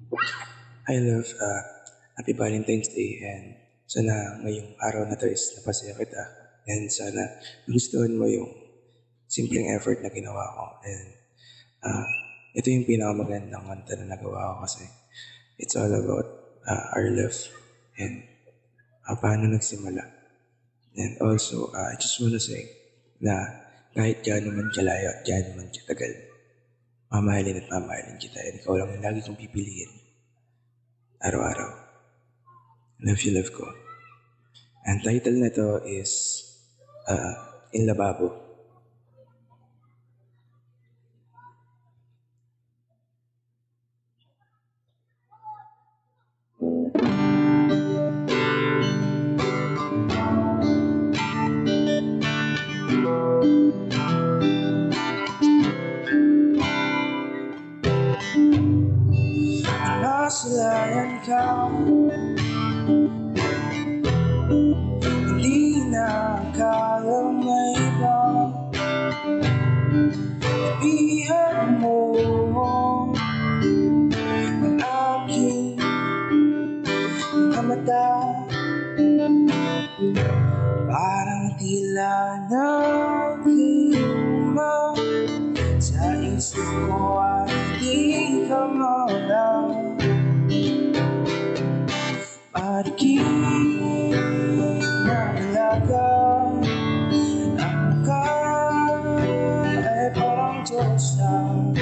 Hi love, happy Valentine's Day and sana ngayong araw na to is napasaya kita and sana gustuhan mo yung simpleng effort na ginawa ko and uh, ito yung pinakamagandang kanta na nagawa ko kasi it's all about our love and paano nagsimula. And also, I just wanna say na kahit gaano man kalayo at gaano man katagal, mamahalin at mamahalin kita and ikaw lang yung lagi kong pipiliin araw-araw. Love you, love ko. Ang title na to is In Lababo. Nasalayan ka, hindi na akalang may iba. Ibihan mo ang aking mga mata, parang tila naglima sa isip ko ay di ka mawala. Marikit na dalaga, ang mukha ay parang Diyos lang.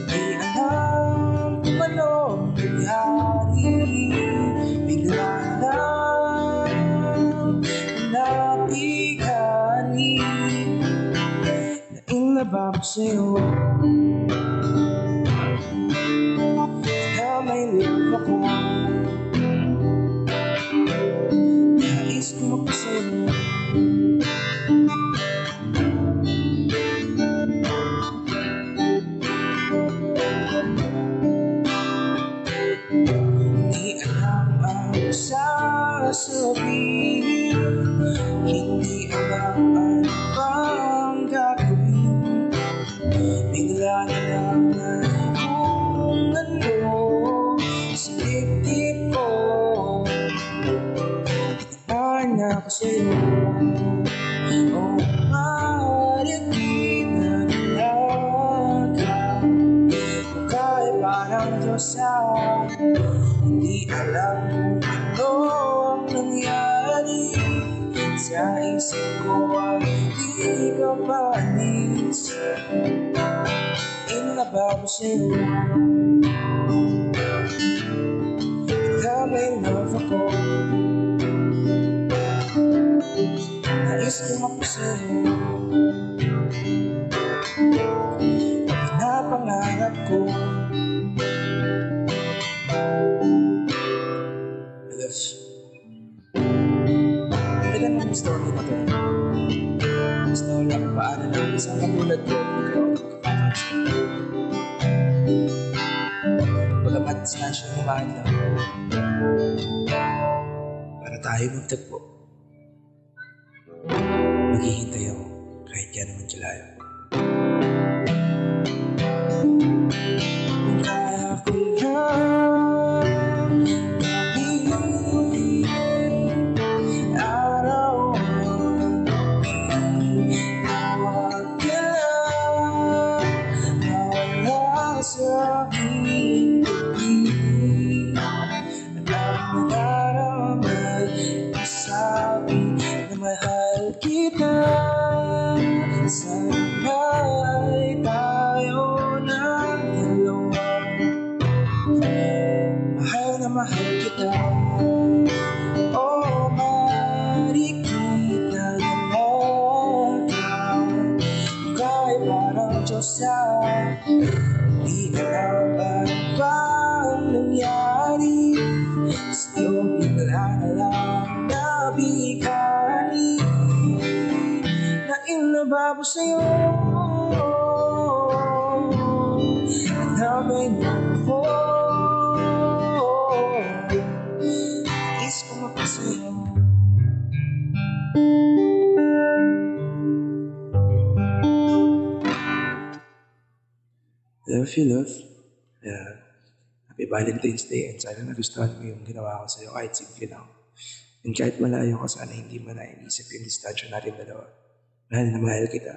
Di alam kung anong nangyari, bigla lang nabigani. Nainlaba ko sa'yo, na may love ako. Nais ko magpasa'yo, hindi alam ang sasabihin, hindi alam ang bang gagawin. Bigla na lang kung ano sa dibdib ko. Itinaan ako sa'yo, oh marikit na dalaga. Mukha ay parang Diyosa, hindi alam kung ano ang nangyari. Sa isip ko ay di ka maalis. Inlaba ko sa'yo, bigla may love ako. Nais ko magpasa'yo, pinapangarap ko. Alas, ilan ang story na to? Gusto lang paano lang isang katulad ko magkaroon ng kapatid. Bagamat sinasya ng mahal lang, para tayo magtagpo, maghihintay ako kahit yan naman kalayo. Kung kaya ko lang gawin araw at gabi, huwag ka lang mawala sa aking pag-ibig. Alam na naramay, masabi na mahal kita. Sana'y tayo ng dalawa, mahal na mahal kita. Oh, marikit na dalaga, mukha ay parang Diyosa, di alam ano bang nangyari. Sa'yo bigla na lang nabigani. Nainlaba ko sa'yo, nadamay mo ako. Nais ko magpasa'yo, love you, love. Yeah. Happy Valentine's Day and sana nagustuhan mo yung ginawa ko sa'yo kahit simple lang. And kahit malayo ka, sana hindi mo na inisip yung distansya natin dalawa. Mahal na mahal kita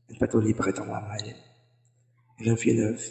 at patuloy pa kitang mamahalin. I love you, love.